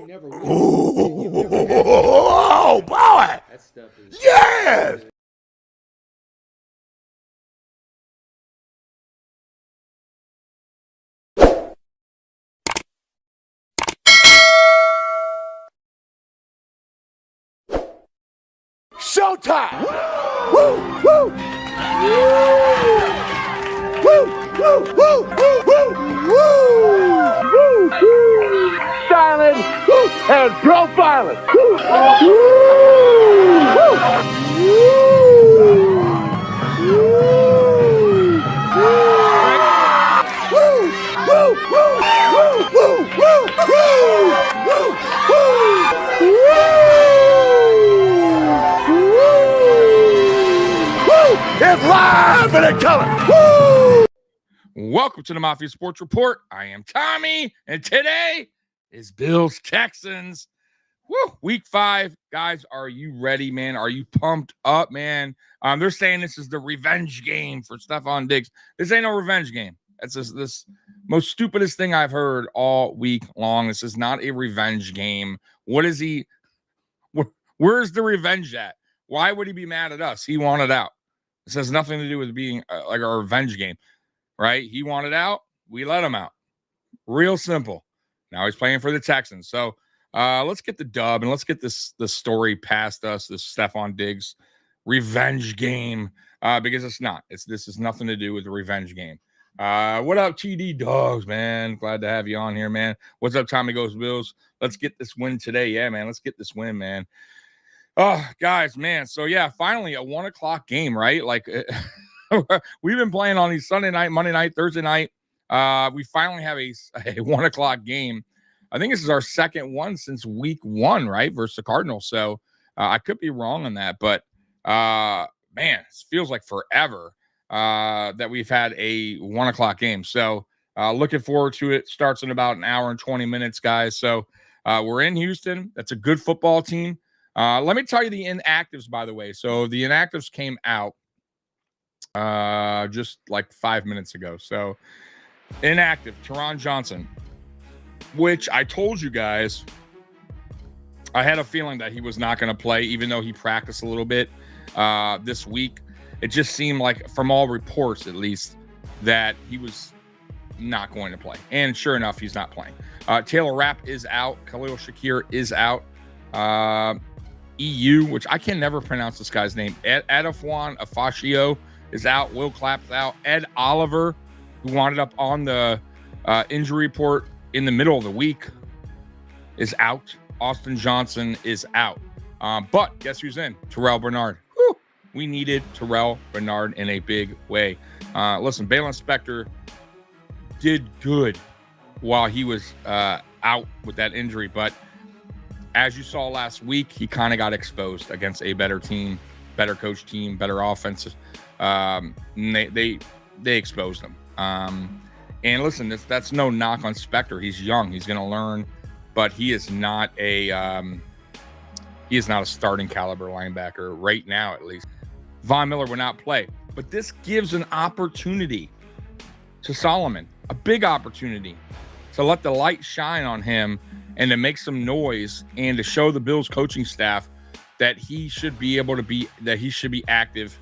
Oh, boy! That stuff is Yes! Showtime! Woo! Woo! Woo! Woo! Woo! Woo! Woo! Woo! Silent and profiling. Woo! It's live and in color. Woo! Welcome to the Mafia Sports Report. I am Tommy, and today is Bills Texans. Woo! Week 5. Guys, are you ready, man? Are you pumped up, man? They're saying this is the revenge game for Stefon Diggs. This ain't no revenge game. That's this most stupidest thing I've heard all week long. This is not a revenge game. What is he? Where's the revenge at? Why would he be mad at us? He wanted out. This has nothing to do with being like a revenge game, right? He wanted out. We let him out. Real simple. Now he's playing for the Texans. So let's get the dub and let's get this story past us, this Stefon Diggs revenge game, because it's not. This has nothing to do with the revenge game. What up, TD Dogs, man? Glad to have you on here, man. What's up, Tommy Goes Bills? Let's get this win today. Yeah, man. Let's get this win, man. Oh, guys, man. So, yeah, finally a 1 o'clock game, right? Like, we've been playing on these Sunday night, Monday night, Thursday night. We finally have a 1 o'clock game. I think this is our second one since week 1, right, versus the Cardinals. So, I could be wrong on that. But, man, it feels like forever that we've had a 1 o'clock game. So, looking forward to it. Starts in about an hour and 20 minutes, guys. So, we're in Houston. That's a good football team. Let me tell you the inactives, by the way. So the inactives came out just like 5 minutes ago. So inactive, Teron Johnson, which I told you guys, I had a feeling that he was not going to play, even though he practiced a little bit this week. It just seemed like, from all reports at least, that he was not going to play. And sure enough, he's not playing. Taylor Rapp is out. Khalil Shakir is out. EU, which I can never pronounce this guy's name. Adafwan Afashio is out. Will Clapp's out. Ed Oliver, who wound up on the injury report in the middle of the week, is out. Austin Johnson is out. But guess who's in? Terrell Bernard. Whew. We needed Terrell Bernard in a big way. Listen, Balin Spector did good while he was out with that injury, but as you saw last week, he kind of got exposed against a better team, better coach team, better offense. They exposed him. And listen, that's no knock on Spector. He's young. He's going to learn, but he is not a starting caliber linebacker right now, at least. Von Miller will not play, but this gives an opportunity to Solomon, a big opportunity to let the light shine on him and to make some noise and to show the Bills coaching staff that he should be active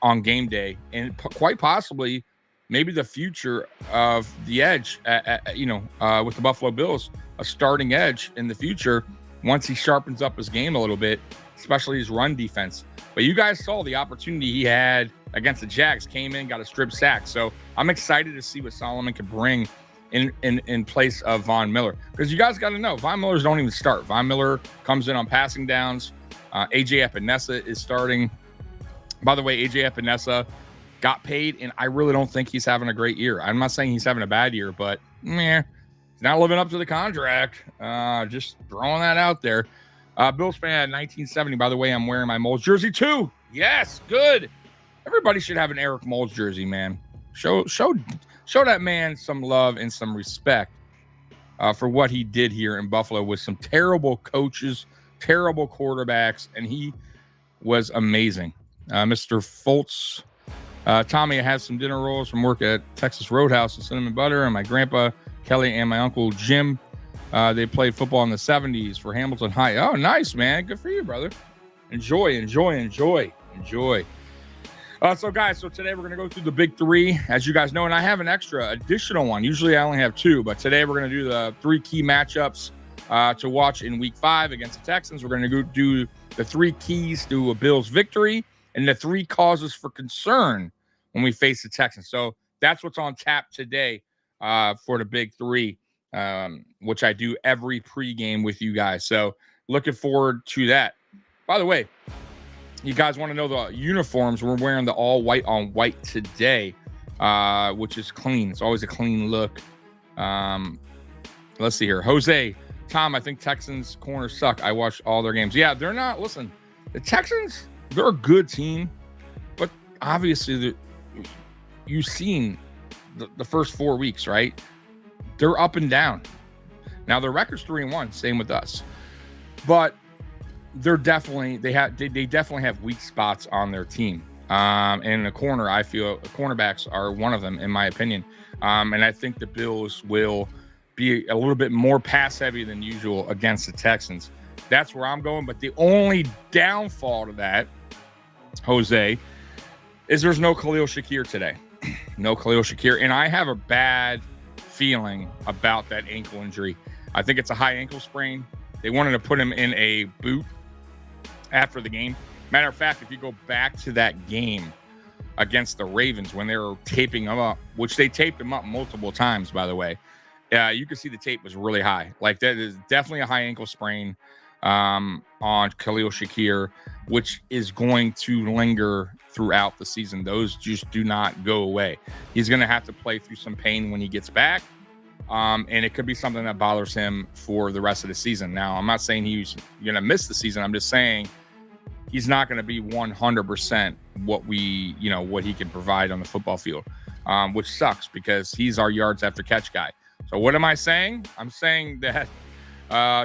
on game day, and quite possibly maybe the future of the edge, with the Buffalo Bills, a starting edge in the future once he sharpens up his game a little bit, especially his run defense. But you guys saw the opportunity he had against the Jags, came in, got a strip sack. So I'm excited to see what Solomon can bring in place of Von Miller, because you guys got to know Von Millers don't even start. Von Miller comes in on passing downs. AJ Epinesa is starting. By the way, AJ Epinesa got paid, and I really don't think he's having a great year. I'm not saying he's having a bad year, but he's not living up to the contract. Just throwing that out there. Bills fan 1970. By the way, I'm wearing my Moles jersey too. Yes, good. Everybody should have an Eric Moles jersey, man. Show that man some love and some respect for what he did here in Buffalo with some terrible coaches, terrible quarterbacks, and he was amazing. Mr. Foltz, Tommy, I have some dinner rolls from work at Texas Roadhouse with cinnamon butter, and my grandpa Kelly and my uncle Jim They played football in the 70s for Hamilton High. Oh, nice, man. Good for you, brother. Enjoy. So guys, today we're going to go through the big three, as you guys know, and I have an additional one. Usually I only have two, but today we're going to do the three key matchups to watch in week 5 against the Texans. We're going to go do the 3 keys to a Bills victory and the 3 causes for concern when we face the Texans. So that's what's on tap today for the big three, which I do every pregame with you guys. So looking forward to that. By the way, you guys want to know the uniforms? We're wearing the all white on white today, which is clean. It's always a clean look. Let's see here. Jose, Tom, I think Texans corners suck. I watched all their games. Yeah, they're not. Listen, the Texans, they're a good team, but obviously you've seen the first 4 weeks, right? They're up and down. Now their record's 3-1, same with us, but they definitely have weak spots on their team. And the corner, I feel cornerbacks are one of them, in my opinion. And I think the Bills will be a little bit more pass heavy than usual against the Texans. That's where I'm going. But the only downfall to that, Jose, is there's no Khalil Shakir today. No Khalil Shakir. And I have a bad feeling about that ankle injury. I think it's a high ankle sprain. They wanted to put him in a boot after the game. Matter of fact, if you go back to that game against the Ravens when they were taping him up, which they taped him up multiple times, by the way, you can see the tape was really high. Like, that is definitely a high ankle sprain on Khalil Shakir, which is going to linger throughout the season. Those just do not go away. He's going to have to play through some pain when he gets back. And it could be something that bothers him for the rest of the season. Now, I'm not saying he's going to miss the season. I'm just saying he's not going to be 100% what he can provide on the football field, which sucks because he's our yards after catch guy. So what am I saying? I'm saying that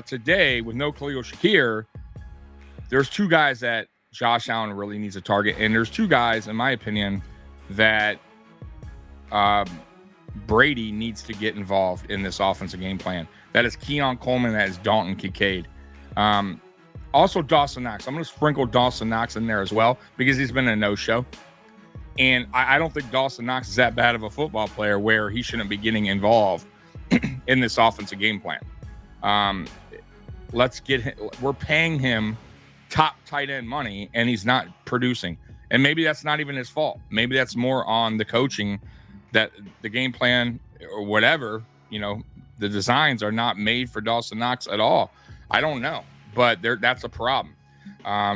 today with no Khalil Shakir, there's 2 guys that Josh Allen really needs a target. And there's 2 guys, in my opinion, that Brady needs to get involved in this offensive game plan. That is Keon Coleman. That is Dalton Kincaid. Also Dawson Knox. I'm going to sprinkle Dawson Knox in there as well because he's been a no-show. And I don't think Dawson Knox is that bad of a football player where he shouldn't be getting involved in this offensive game plan. We're paying him top tight end money and he's not producing. And maybe that's not even his fault. Maybe that's more on the coaching, that the game plan or whatever, the designs are not made for Dawson Knox at all. I don't know, but that's a problem.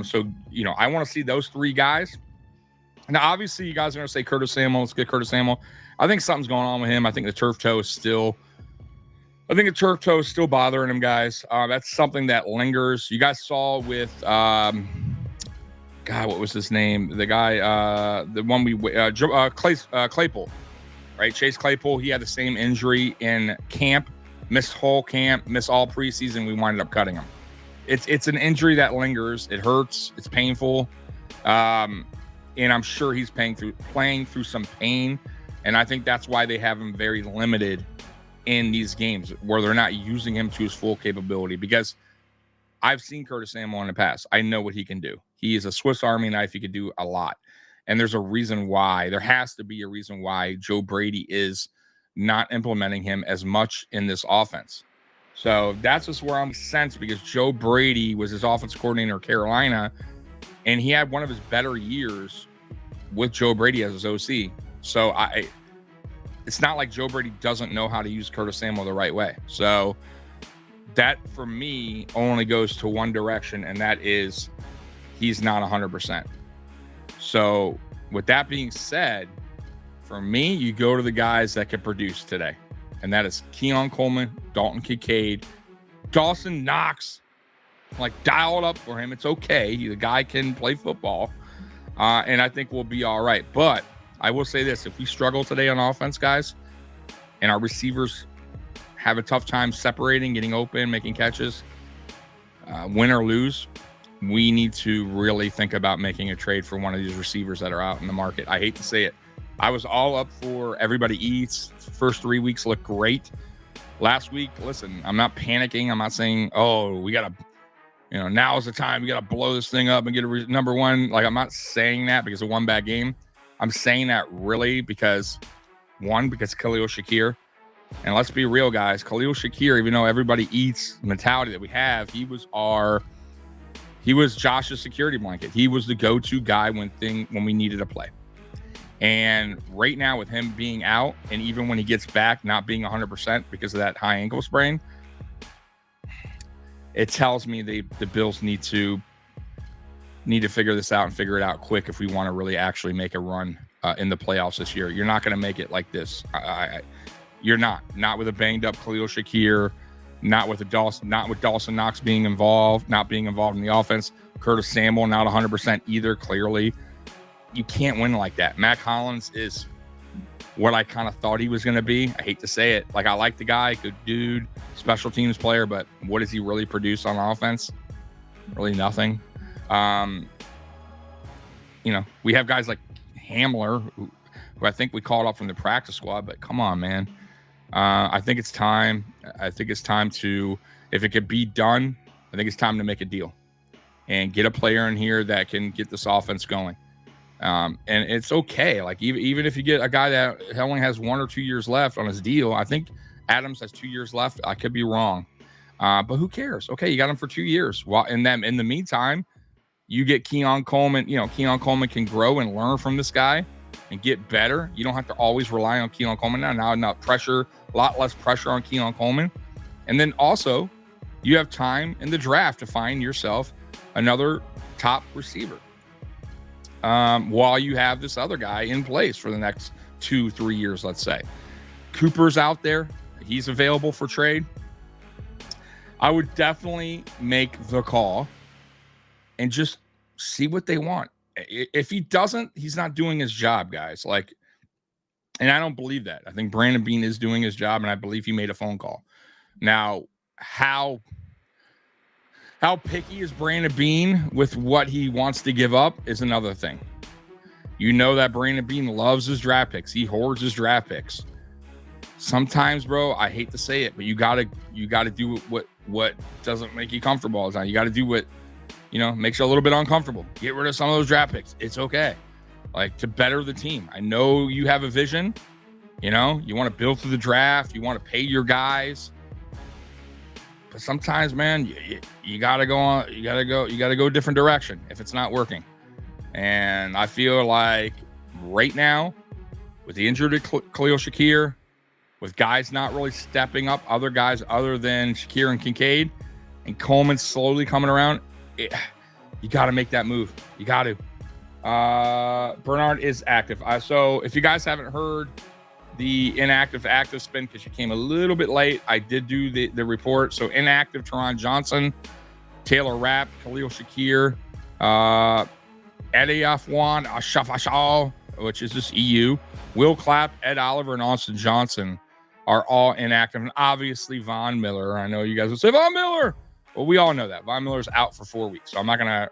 So I want to see those 3 guys. Now, obviously, you guys are going to say Curtis Samuel. Let's get Curtis Samuel. I think something's going on with him. I think the turf toe is still bothering him, guys. That's something that lingers. You guys saw with God, what was his name? The guy, the one Claypool. Right, Chase Claypool, he had the same injury in camp, missed whole camp, missed all preseason. We winded up cutting him. It's an injury that lingers. It hurts. It's painful, and I'm sure he's playing through some pain. And I think that's why they have him very limited in these games where they're not using him to his full capability. Because I've seen Curtis Samuel in the past. I know what he can do. He is a Swiss Army knife. He could do a lot. And there's a reason why. There has to be a reason why Joe Brady is not implementing him as much in this offense. So that's just where I'm sensed, because Joe Brady was his offensive coordinator in Carolina, and he had one of his better years with Joe Brady as his OC. So it's not like Joe Brady doesn't know how to use Curtis Samuel the right way. So that, for me, only goes to one direction, and that is he's not 100%. So with that being said, for me, you go to the guys that can produce today. And that is Keon Coleman, Dalton Kincaid, Dawson Knox. Dial it up for him. It's okay. The guy can play football. And I think we'll be all right. But I will say this. If we struggle today on offense, guys, and our receivers have a tough time separating, getting open, making catches, win or lose, we need to really think about making a trade for one of these receivers that are out in the market. I hate to say it. I was all up for everybody eats. First 3 weeks look great. last week, listen, I'm not panicking. I'm not saying, oh, we got to, now is the time. We got to blow this thing up and get a number one. Like, I'm not saying that because of one bad game. I'm saying that really because Khalil Shakir. And let's be real, guys. Khalil Shakir, even though everybody eats mentality that we have, he was Josh's security blanket. He was the go-to guy when we needed a play. And right now with him being out, and even when he gets back, not being 100% because of that high ankle sprain, it tells me the Bills need to figure this out and figure it out quick if we want to really actually make a run in the playoffs this year. You're not going to make it like this. You're not with a banged up Khalil Shakir, not with Dawson Knox being involved, not being involved in the offense. Curtis Samuel not 100% either. Clearly, you can't win like that. Matt Collins is what I kind of thought he was going to be. I hate to say it. Like, I like the guy, good dude, special teams player, but what does he really produce on offense? Really nothing. We have guys like Hamler, who I think we called up from the practice squad, but come on, man. I think it's time. I think it's time to, if it could be done, I think it's time to make a deal and get a player in here that can get this offense going. And it's okay. Like, even if you get a guy that only has 1 or 2 years left on his deal, I think Adams has 2 years left. I could be wrong. But who cares? Okay, you got him for 2 years. Well, in the meantime, you get Keon Coleman. Keon Coleman can grow and learn from this guy and get better. You don't have to always rely on Keon Coleman now. Not pressure, a lot less pressure on Keon Coleman. And then also, you have time in the draft to find yourself another top receiver while you have this other guy in place for the next 2-3 years, let's say. Cooper's out there. He's available for trade. I would definitely make the call and just see what they want. If he doesn't, he's not doing his job, guys. Like, and I don't believe that. I think Brandon Beane is doing his job, and I believe he made a phone call. Now, how picky is Brandon Beane with what he wants to give up is another thing. You know that Brandon Beane loves his draft picks. He hoards his draft picks. Sometimes, bro, I hate to say it, but you gotta do what doesn't make you comfortable all the time. You gotta do what makes you a little bit uncomfortable. Get rid of some of those draft picks. It's okay. Like, to better the team. I know you have a vision. You want to build through the draft. You want to pay your guys. But sometimes, man, you gotta go a different direction if it's not working. And I feel like right now, with the injury to Khalil Shakir, with guys not really stepping up, other guys other than Shakir and Kincaid, and Coleman slowly coming around, you got to make that move. You got to. Bernard is active. So if you guys haven't heard the inactive to active spin, because you came a little bit late, I did do the report. So inactive, Teron Johnson, Taylor Rapp, Khalil Shakir, Eddie Afwan, Ashafashal, which is just EU, Will Clapp, Ed Oliver, and Austin Johnson are all inactive. And obviously Von Miller. I know you guys will say, Von Miller. Well, we all know that. Von Miller's out for 4 weeks. So I'm not going to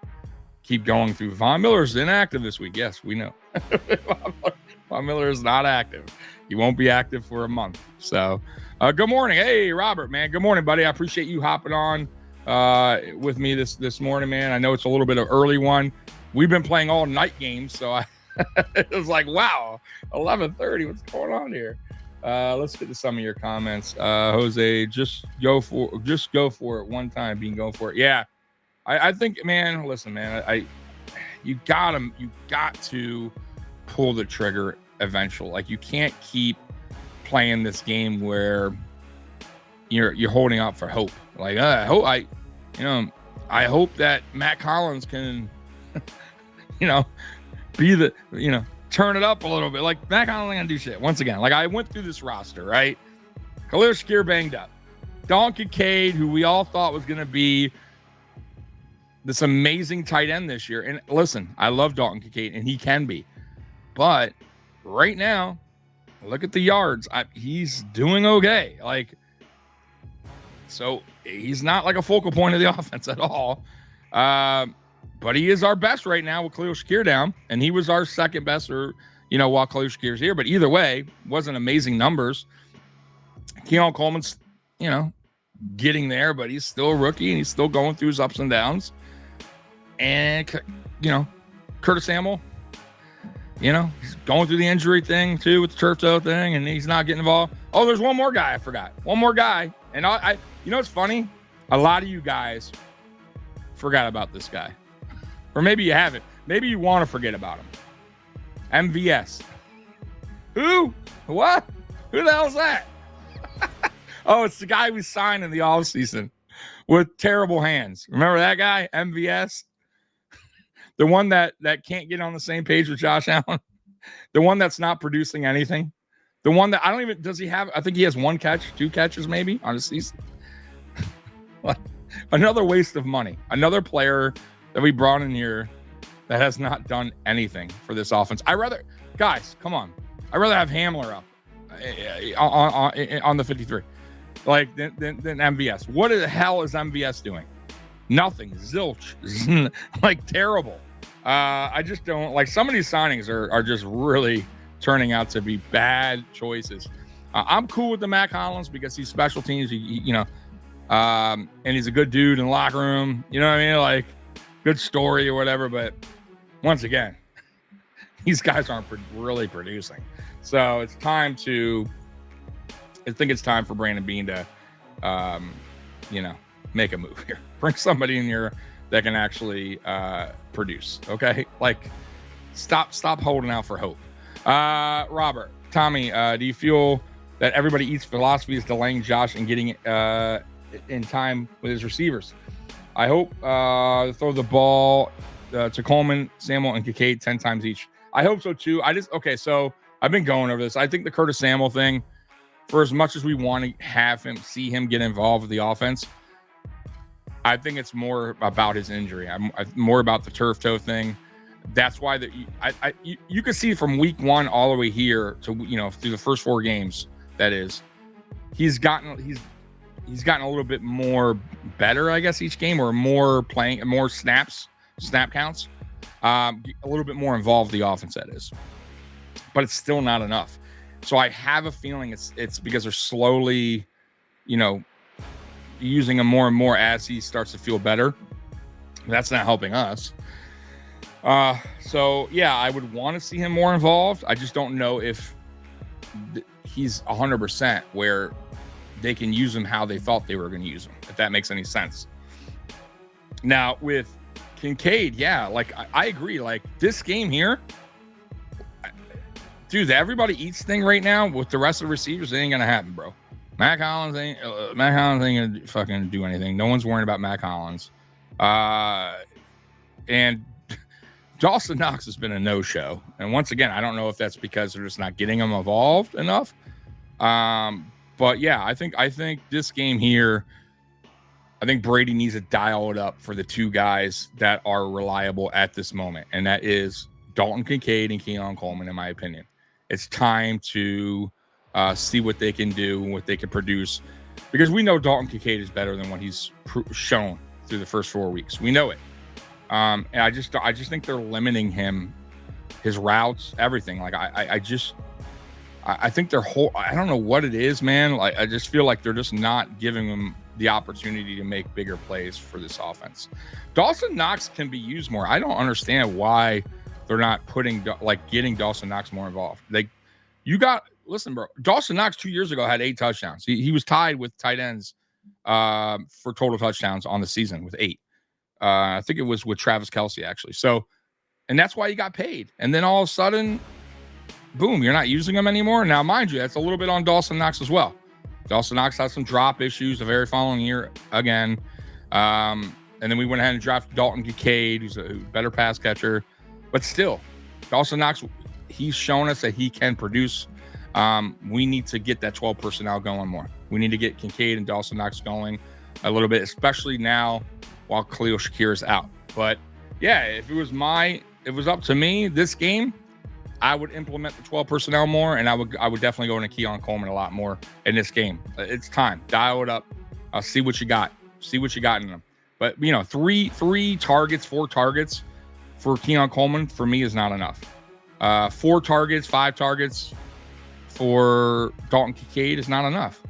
keep going through. Von Miller's inactive this week. Yes, we know. Von Miller is not active. He won't be active for a month. So good morning. Hey, Robert, man. Good morning, buddy. I appreciate you hopping on with me this morning, man. I know it's a little bit of early one. We've been playing all night games. So it was like, wow, 11:30. What's going on here? Let's get to some of your comments. Jose, just go for it one time. Being go for it. Yeah, I think, man. Listen, man. You got to pull the trigger eventually. Like, you can't keep playing this game where you're holding out for hope. Like, I hope that Matt Collins can, be the, turn it up a little bit. Like, Matt Collins ain't gonna do shit. Once again, like, I went through this roster, right? Khalil Shakir banged up. Dalton Kincaid, who we all thought was gonna be this amazing tight end this year. And listen, I love Dalton Kincaid, and he can be. But right now, look at the yards. He's doing okay. Like, so he's not like a focal point of the offense at all. But he is our best right now with Khalil Shakir down, and he was our second best, while Khalil Shakir's here. But either way, wasn't amazing numbers. Keon Coleman's getting there, but he's still a rookie and he's still going through his ups and downs. And, Curtis Samuel, he's going through the injury thing too with the turf toe thing, and he's not getting involved. Oh, there's one more guy I forgot. One more guy. And I it's funny. A lot of you guys forgot about this guy. Or maybe you haven't. Maybe you want to forget about him. MVS. Who? What? Who the hell's that? Oh, it's the guy we signed in the offseason with terrible hands. Remember that guy? MVS? The one that can't get on the same page with Josh Allen. The one that's not producing anything. The one that I think he has 1 catch, 2 catches maybe on the season. Another waste of money. Another player that we brought in here that has not done anything for this offense. Guys, come on. I'd rather have Hamler up on the 53 than MVS. What the hell is MVS doing? Nothing. Zilch. Terrible. I just don't like some of these signings are just really turning out to be bad choices. I'm cool with the Mac Hollins because he's special teams, and he's a good dude in the locker room. You know what I mean? Good story or whatever. But once again, these guys aren't really producing. So it's time for Brandon Beane to, make a move here. Bring somebody in here that can actually produce. Okay, stop holding out for hope. Robert, Tommy, do you feel that everybody eats philosophy is delaying Josh and getting in time with his receivers? I hope throw the ball to Coleman, Samuel, and Kincaid 10 times each. I hope so too. So I've been going over this. I think the Curtis Samuel thing, for as much as we want to see him get involved with the offense, I think it's more about his injury. I'm more about the turf toe thing. That's why you can see from week 1 all the way here to through the first 4 games. That is, he's gotten a little bit more better, I guess, each game, or more snap counts, a little bit more involved the offense, that is, but it's still not enough. So I have a feeling it's because they're slowly, using him more and more as he starts to feel better. That's not helping us. So yeah, I would want to see him more involved. I just don't know if he's 100% where they can use him how they thought they were going to use him, if that makes any sense. Now with Kincaid, yeah, I agree. This game here, dude, the everybody eats thing right now with the rest of the receivers, it ain't gonna happen, bro. Mac Hollins ain't gonna fucking do anything. No one's worrying about Mac Hollins. And Dawson Knox has been a no-show. And once again, I don't know if that's because they're just not getting him involved enough. But yeah, I think this game here, I think Brady needs to dial it up for the 2 guys that are reliable at this moment. And that is Dalton Kincaid and Keon Coleman, in my opinion. It's time to see what they can do, what they can produce, because we know Dalton Kincaid is better than what he's shown through the first 4 weeks. We know it. And I just think they're limiting him, his routes, everything. I think their whole, I don't know what it is, man. I just feel like they're just not giving him the opportunity to make bigger plays for this offense. Dawson Knox can be used more. I don't understand why they're not getting Dawson Knox more involved. Listen, bro, Dawson Knox 2 years ago had 8 touchdowns. He was tied with tight ends for total touchdowns on the season with 8. I think it was with Travis Kelce, actually. So, and that's why he got paid. And then all of a sudden, boom, you're not using him anymore. Now, mind you, that's a little bit on Dawson Knox as well. Dawson Knox had some drop issues the very following year again. And then we went ahead and drafted Dalton Kincaid, who's a better pass catcher. But still, Dawson Knox, he's shown us that he can produce. We need to get that 12 personnel going more. We need to get Kincaid and Dawson Knox going a little bit, especially now while Khalil Shakir is out. But yeah, if it was up to me this game, I would implement the 12 personnel more, and I would definitely go into Keon Coleman a lot more in this game. It's time. Dial it up. See what you got. See what you got in them. But 4 targets for Keon Coleman for me is not enough. 4 targets, 5 targets for Dalton Kincaid is not enough.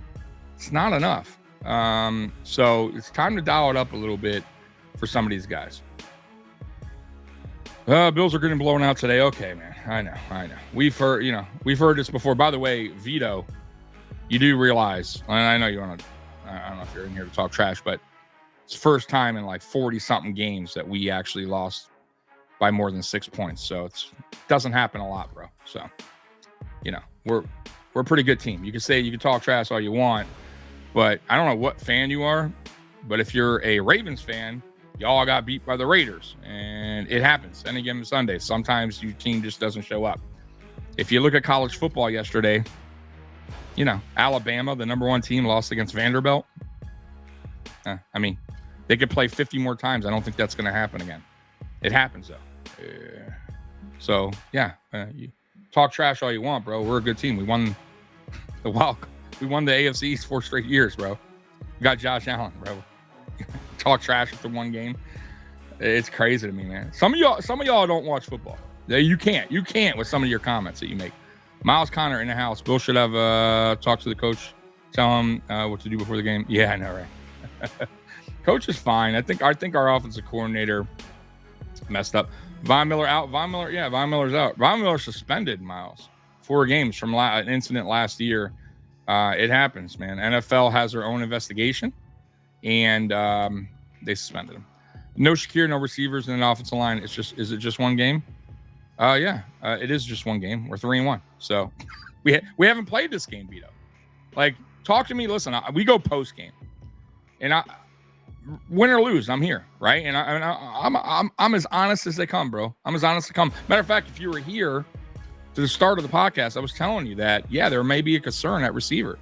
It's not enough. So it's time to dial it up a little bit for some of these guys. Bills are getting blown out today. Okay, man. I know. We've heard this before. By the way, Vito, you do realize, and I know you want to, I don't know if you're in here to talk trash, but it's the first time in like 40 something games that we actually lost by more than 6 points. So it doesn't happen a lot, bro. So, we're a pretty good team. You can talk trash all you want, but I don't know what fan you are, but if you're a Ravens fan, y'all got beat by the Raiders, and it happens any given Sunday. Sometimes your team just doesn't show up. If you look at college football yesterday, Alabama, the number 1 team, lost against Vanderbilt. They could play 50 more times. I don't think that's going to happen again. It happens, though. You talk trash all you want, bro. We're a good team. We won the AFC East 4 straight years, bro. We got Josh Allen, bro. Talk trash after one game. It's crazy to me, man. Some of y'all don't watch football. You can't with some of your comments that you make. Miles Conner in the house. Bill should have talked to the coach, tell him what to do before the game. Yeah, I know, right? Coach is fine. I think our offensive coordinator messed up. Von Miller out. Von Miller's out. Von Miller suspended, Miles. 4 games from an incident last year. It happens, man. NFL has their own investigation, and they suspended him. No Shakir, no receivers in an offensive line. Is it just one game? It is just one game. We're 3-1. So we haven't played this game, Vito. Like, talk to me. Listen, we go post game, and win or lose, I'm here, right? And I'm as honest as they come, bro. I'm as honest as they come. Matter of fact, if you were here to the start of the podcast, I was telling you that there may be a concern at receiver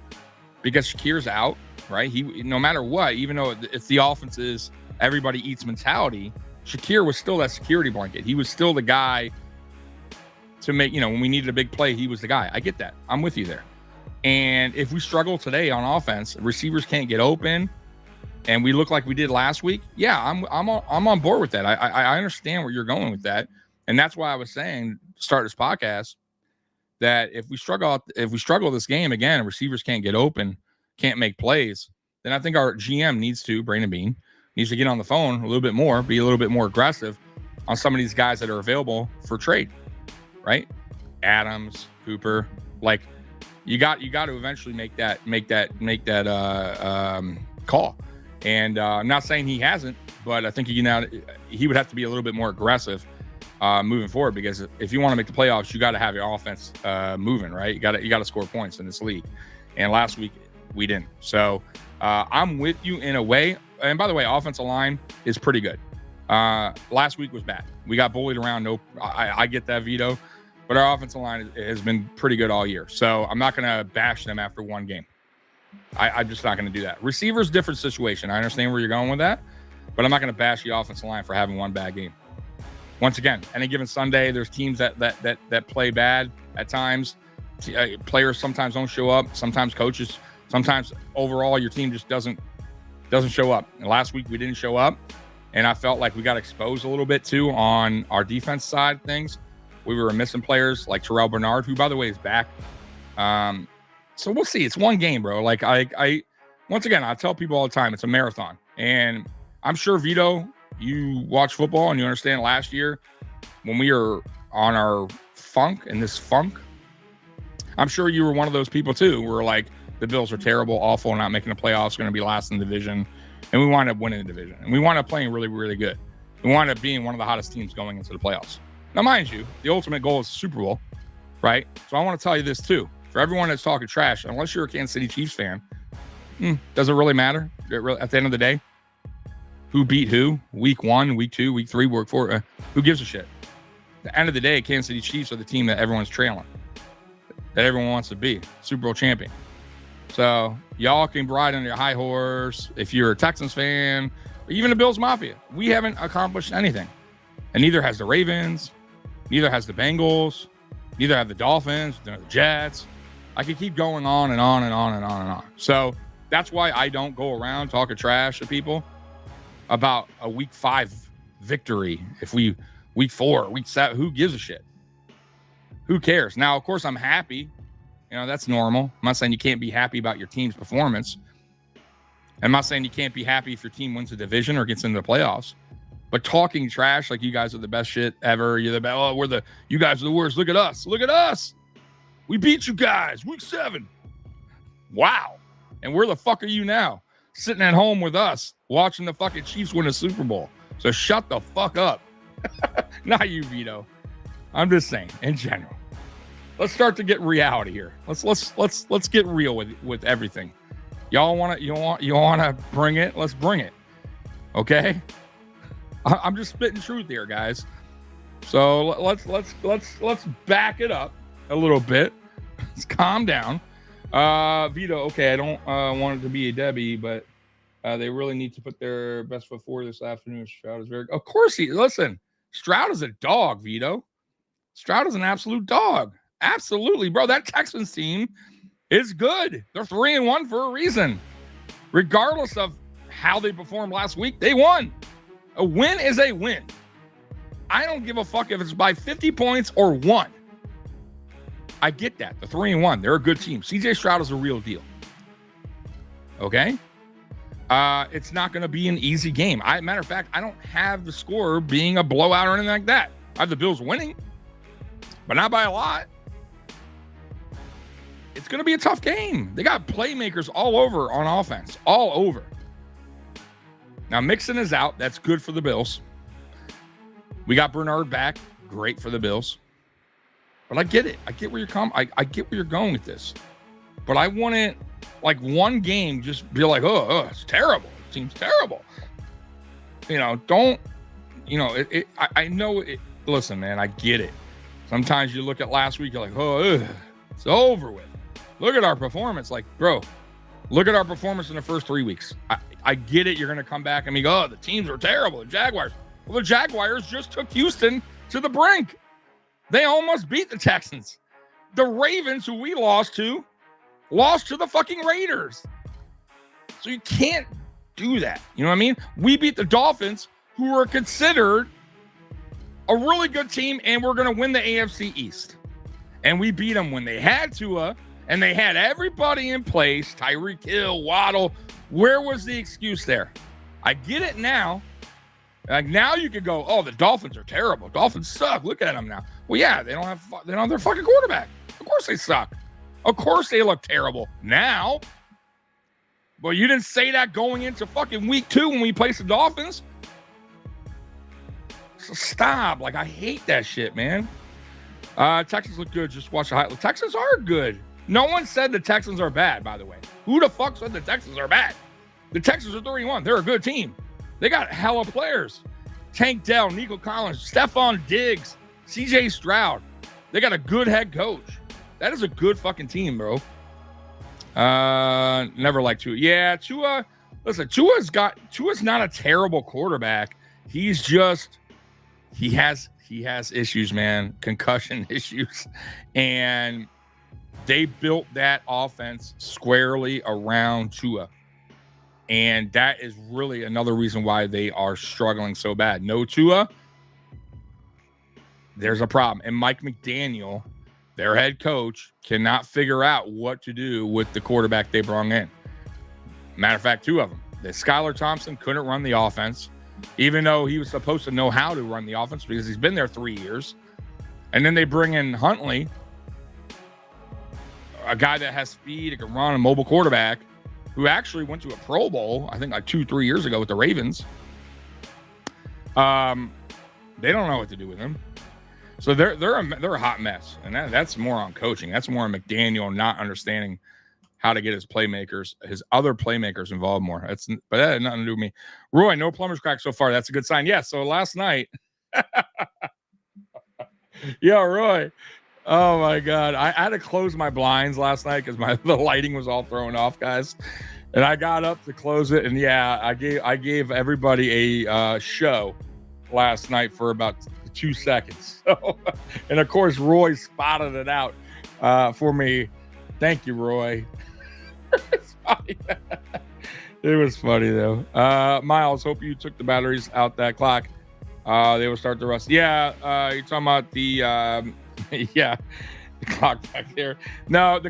because Shakir's out, right? He, no matter what, even though it's the offense is everybody eats mentality, Shakir was still that security blanket. He was still the guy to make, when we needed a big play, he was the guy. I get that. I'm with you there. And if we struggle today on offense, receivers can't get open, and we look like we did last week, I'm on board with that. I understand where you're going with that, and that's why I was saying start this podcast that if we struggle this game again, and receivers can't get open, can't make plays, then I think our GM Brandon Beane needs to get on the phone a little bit more, be a little bit more aggressive on some of these guys that are available for trade, right? Adams, Cooper, like you got to eventually make that call. And I'm not saying he hasn't, but I think he would have to be a little bit more aggressive moving forward, because if you want to make the playoffs, you got to have your offense moving, right? You got to score points in this league. And last week we didn't. So I'm with you in a way. And by the way, offensive line is pretty good. Last week was bad. We got bullied around. I get that, Vito, but our offensive line has been pretty good all year. So I'm not going to bash them after one game. I'm just not going to do that. Receivers, different situation. I understand where you're going with that, but I'm not going to bash the offensive line for having one bad game. Once again, any given Sunday, there's teams that play bad at times. Players sometimes don't show up. Sometimes coaches. Sometimes overall, your team just doesn't show up. And last week we didn't show up, and I felt like we got exposed a little bit too on our defense side of things. We were missing players like Terrell Bernard, who by the way is back. So we'll see. It's one game, bro. Like I once again, I tell people all the time, it's a marathon. And I'm sure, Vito, you watch football and you understand last year when we were on our funk, I'm sure you were one of those people too, who were like, the Bills are terrible, awful, not making the playoffs, going to be last in the division. And we wound up winning the division. And we wound up playing really, really good. We wound up being one of the hottest teams going into the playoffs. Now, mind you, the ultimate goal is the Super Bowl, right? So I want to tell you this too. For everyone that's talking trash, unless you're a Kansas City Chiefs fan, does it really matter? At the end of the day, who beat who? Week 1, week 2, week 3, week 4. Who gives a shit? At the end of the day, Kansas City Chiefs are the team that everyone's trailing, that everyone wants to be, Super Bowl champion. So y'all can ride on your high horse if you're a Texans fan, or even the Bills Mafia. We haven't accomplished anything. And neither has the Ravens, neither has the Bengals, neither have the Dolphins, the Jets. I could keep going on and on and on and on and on. So that's why I don't go around talking trash to people about a week 5 victory. If we week 4, week 7, who gives a shit? Who cares? Now, of course, I'm happy That's normal. I'm not saying you can't be happy about your team's performance. I'm not saying you can't be happy if your team wins a division or gets into the playoffs. But talking trash like you guys are the best shit ever. You're the best. Oh, you guys are the worst. Look at us. Look at us. We beat you guys. Week 7. Wow. And where the fuck are you now? Sitting at home with us, watching the fucking Chiefs win a Super Bowl. So shut the fuck up. Not you, Vito. I'm just saying, in general. Let's start to get reality here. Let's get real with everything. Y'all want to bring it? Let's bring it. Okay? I'm just spitting truth here, guys. So let's back it up a little bit. Let's calm down. Vito, okay, I don't want it to be a Debbie, but they really need to put their best foot forward this afternoon. Stroud is very... Of course listen, Stroud is a dog, Vito. Stroud is an absolute dog. Absolutely, bro. That Texans team is good. They're 3-1 for a reason. Regardless of how they performed last week, they won. A win is a win. I don't give a fuck if it's by 50 points or 1. I get that. The 3-1. They're a good team. CJ Stroud is a real deal. Okay? It's not going to be an easy game. Matter of fact, I don't have the score being a blowout or anything like that. I have the Bills winning, but not by a lot. It's going to be a tough game. They got playmakers all over on offense. All over. Now, Mixon is out. That's good for the Bills. We got Bernard back. Great for the Bills. But I get it. I get where you're coming. I get where you're going with this. But I want it, like, one game just be like, oh, it's terrible. It seems terrible. Don't, I know it. Listen, man, I get it. Sometimes you look at last week, you're like, oh, it's over with. Look at our performance. Like, bro, look at our performance in the first 3 weeks. I get it. You're going to come back and go, oh, the teams are terrible. The Jaguars. Well, the Jaguars just took Houston to the brink. They almost beat the Texans. The Ravens, who we lost to the fucking Raiders. So you can't do that. You know what I mean? We beat the Dolphins, who were considered a really good team, and we're going to win the AFC East. And we beat them when they had Tua, and they had everybody in place. Tyreek Hill, Waddle. Where was the excuse there? I get it now. Like, now you could go, oh, the Dolphins are terrible. Dolphins suck. Look at them now. Well, yeah, they don't have their fucking quarterback. Of course they suck. Of course they look terrible now. Well, you didn't say that going into fucking week 2 when we placed the Dolphins. So stop. Like, I hate that shit, man. Texans look good. Just watch the highlights. The Texans are good. No one said the Texans are bad, by the way. Who the fuck said the Texans are bad? The Texans are 3-1. They're a good team. They got hella players. Tank Dell, Nico Collins, Stefon Diggs, CJ Stroud. They got a good head coach. That is a good fucking team, bro. Never liked Tua. Yeah, Tua. Listen, Tua's not a terrible quarterback. He's just he has issues, man. Concussion issues. And they built that offense squarely around Tua. And that is really another reason why they are struggling so bad. No Tua, there's a problem. And Mike McDaniel, their head coach, cannot figure out what to do with the quarterback they brought in. Matter of fact, 2 of them. Skylar Thompson couldn't run the offense, even though he was supposed to know how to run the offense because he's been there 3 years. And then they bring in Huntley, a guy that has speed, and can run, a mobile quarterback, who actually went to a Pro Bowl, I think like 2-3 years ago with the Ravens. They don't know what to do with him. So they're a hot mess. And that's more on coaching. That's more on McDaniel not understanding how to get his other playmakers involved more. But that had nothing to do with me. Roy, no plumber's crack so far. That's a good sign. Yeah, so last night. Yo, Roy. Oh my God. I had to close my blinds last night because the lighting was all thrown off, guys. And I got up to close it. And yeah, I gave everybody a show last night for about 2 seconds. So, and of course, Roy spotted it out for me. Thank you, Roy. It was funny though. Miles, hope you took the batteries out that clock. They will start to rust. Yeah, you're talking about the yeah. The clock back there. No,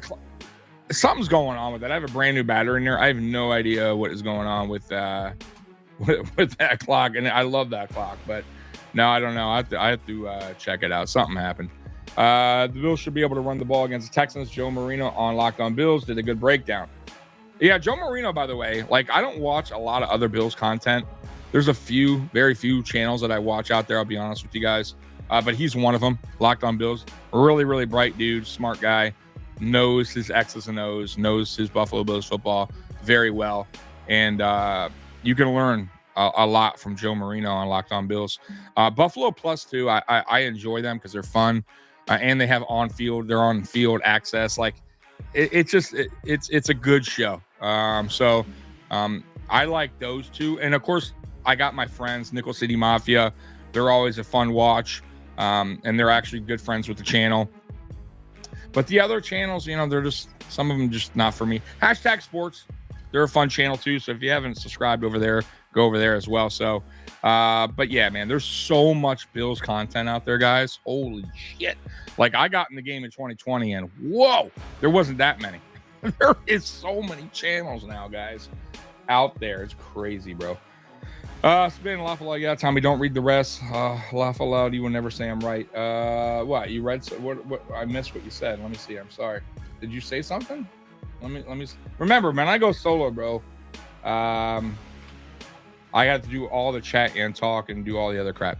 something's going on with it. I have a brand new battery in there. I have no idea what is going on with that clock, and I love that clock, but no, I don't know. I have to check it out. Something happened. The Bills should be able to run the ball against the Texans. Joe Marino on Locked On Bills did a good breakdown. Yeah, Joe Marino, by the way, like, I don't watch a lot of other Bills content. There's very few channels that I watch out there, I'll be honest with you guys. But he's one of them, Locked On Bills. Really, really bright dude, smart guy, knows his X's and O's, knows his Buffalo Bills football very well. And you can learn a lot from Joe Marino on Locked On Bills. Buffalo Plus, too, I enjoy them because they're fun. And they have their on-field access. Like, it's a good show. So I like those two. And, of course, I got my friends, Nickel City Mafia. They're always a fun watch. And they're actually good friends with the channel. But the other channels, they're just, some of them just not for me. Hashtag Sports, they're a fun channel too. So if you haven't subscribed over there, go over there as well. So, but yeah, man, there's so much Bills content out there, guys. Holy shit. Like, I got in the game in 2020 and whoa, there wasn't that many. There is so many channels now, guys, out there. It's crazy, bro. Spin, laugh aloud. Yeah, Tommy, don't read the rest. Laugh aloud. You will never say I'm right. What you read? What? I missed what you said. Let me see. I'm sorry. Did you say something? Let me. Remember, man, I go solo, bro. I had to do all the chat and talk and do all the other crap.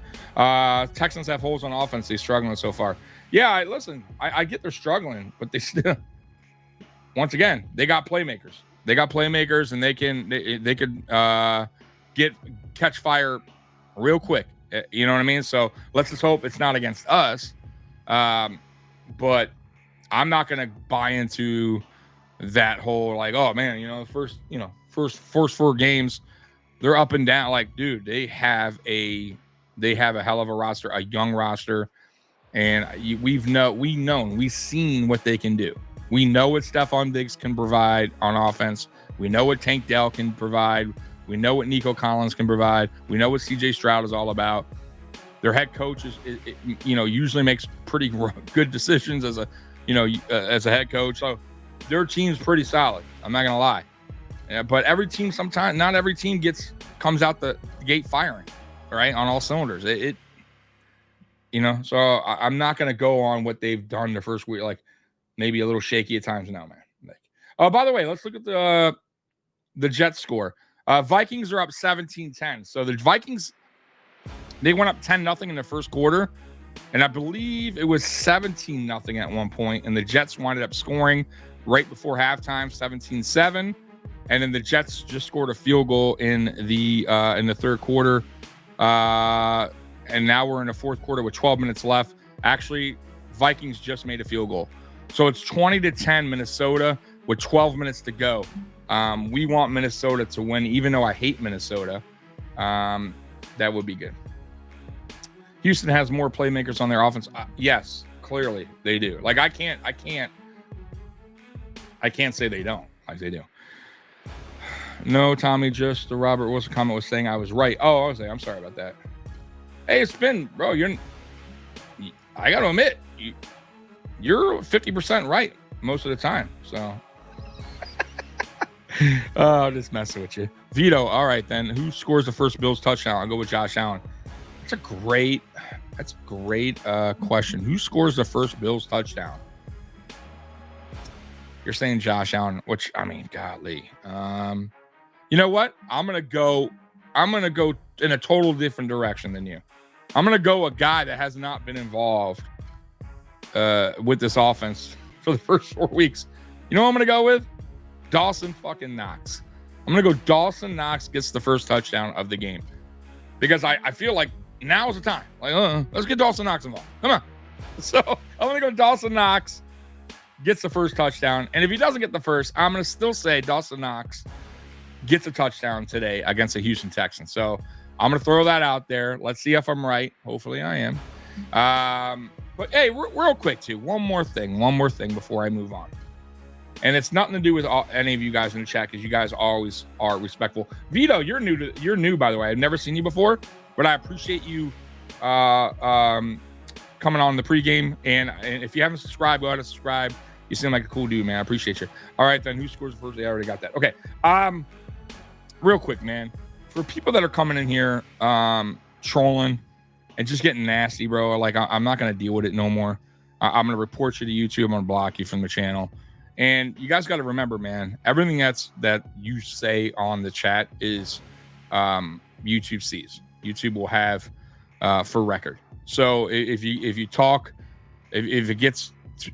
Texans have holes on offense. They're struggling so far. Yeah, listen. I get they're struggling, but they still. Once again, they got playmakers. They got playmakers, and they could catch fire real quick. You know what I mean? So let's just hope it's not against us. But I'm not gonna buy into that whole, like, oh man, first 4 games, they're up and down. Like, dude, they have a hell of a roster, a young roster, and we've seen what they can do. We know what Stefon Diggs can provide on offense. We know what Tank Dell can provide. We know what Nico Collins can provide. We know what CJ Stroud is all about. Their head coach usually makes pretty good decisions as a head coach. So their team's pretty solid. I'm not gonna lie. Yeah, but every team, sometimes not every team comes out the gate firing, right, on all cylinders. So I'm not gonna go on what they've done the first week. Like, maybe a little shaky at times now, man. By the way, let's look at the Jets score. Vikings are up 17-10. So the Vikings, they went up 10-0 in the first quarter, and I believe it was 17-0 at one point, and the Jets winded up scoring right before halftime, 17-7, and then the Jets just scored a field goal in the third quarter, and now we're in the fourth quarter with 12 minutes left. Actually, Vikings just made a field goal. So it's 20-10 Minnesota with 12 minutes to go. We want Minnesota to win, even though I hate Minnesota. That would be good. Houston has more playmakers on their offense. Yes, clearly they do. Like, I can't say they don't. Like, they do. No, Tommy, just the Robert Wilson comment was saying I was right. Oh, I'm sorry about that. Hey, Spin, bro, I got to admit, you're 50% right most of the time. So, just messing with you. Vito, all right then. Who scores the first Bills touchdown? I'll go with Josh Allen. That's a great question. Who scores the first Bills touchdown? You're saying Josh Allen, which, I mean, golly. You know what? I'm gonna go in a total different direction than you. I'm gonna go a guy that has not been involved with this offense for the first 4 weeks. You know what I'm gonna go with? Dawson fucking Knox. I'm gonna go Dawson Knox gets the first touchdown of the game, because I feel like now is the time. Like, let's get Dawson Knox involved. Come on. So I'm gonna go Dawson Knox gets the first touchdown, and if he doesn't get the first, I'm gonna still say Dawson Knox gets a touchdown today against the Houston Texans. So I'm gonna throw that out there. Let's see if I'm right. Hopefully I am. But hey, real quick too, one more thing before I move on. And it's nothing to do with any of you guys in the chat, because you guys always are respectful. Vito, you're new, by the way. I've never seen you before, but I appreciate you coming on the pregame. And if you haven't subscribed, go ahead and subscribe. You seem like a cool dude, man. I appreciate you. All right, then. Who scores first? I already got that. Okay. Real quick, man. For people that are coming in here trolling and just getting nasty, bro, like I'm not going to deal with it no more. I'm going to report you to YouTube. I'm going to block you from the channel. And you guys got to remember, man, everything that you say on the chat is YouTube sees. YouTube will have for record. So if you talk, if it gets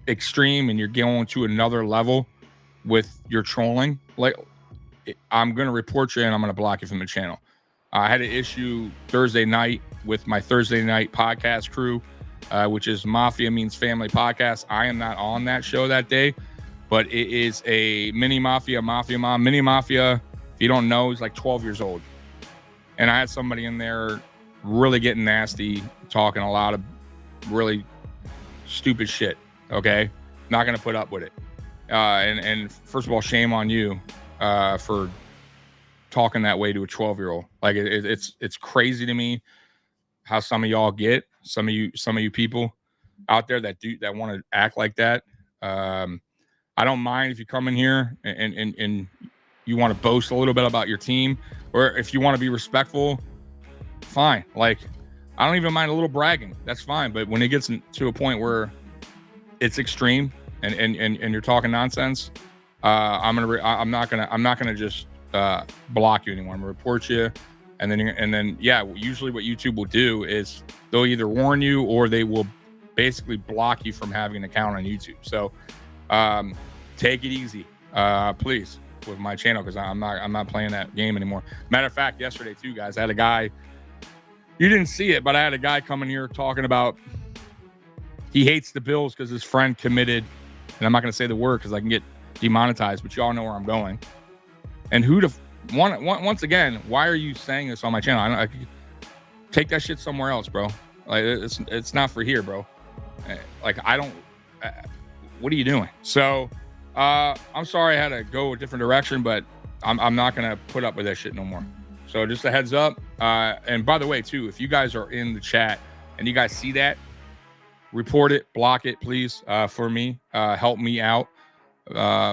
extreme and you're going to another level with your trolling, like I'm going to report you and I'm going to block you from the channel. I had an issue Thursday night with my Thursday night podcast crew, which is Mafia Means Family podcast. I am not on that show that day, but it is a mini Mafia mom. Mini Mafia, if you don't know, is like 12 years old. And I had somebody in there really getting nasty, talking a lot of really stupid shit. Okay. Not going to put up with it. And first of all, shame on you for talking that way to a 12-year-old. Like it's crazy to me how some of y'all get, some of you people out there that want to act like that. I don't mind if you come in here and you want to boast a little bit about your team, or if you want to be respectful, fine. Like, I don't even mind a little bragging. That's fine. But when it gets to a point where it's extreme and you're talking nonsense, I'm not gonna just block you anymore. I'm gonna report you, and then usually what YouTube will do is they'll either warn you or they will basically block you from having an account on YouTube. So take it easy, please, with my channel, because I'm not playing that game anymore. Matter of fact, yesterday too, guys, I had a guy. You didn't see it, but I had a guy coming here talking about he hates the Bills because his friend committed, and I'm not going to say the word because I can get demonetized, but y'all know where I'm going. And once again, why are you saying this on my channel? I take that shit somewhere else, bro. Like, it's not for here, bro. Like, what are you doing? So I'm sorry I had to go a different direction, but I'm not going to put up with that shit no more. So just a heads up. And by the way, too, if you guys are in the chat and you guys see that, report it, block it, please, for me. Help me out,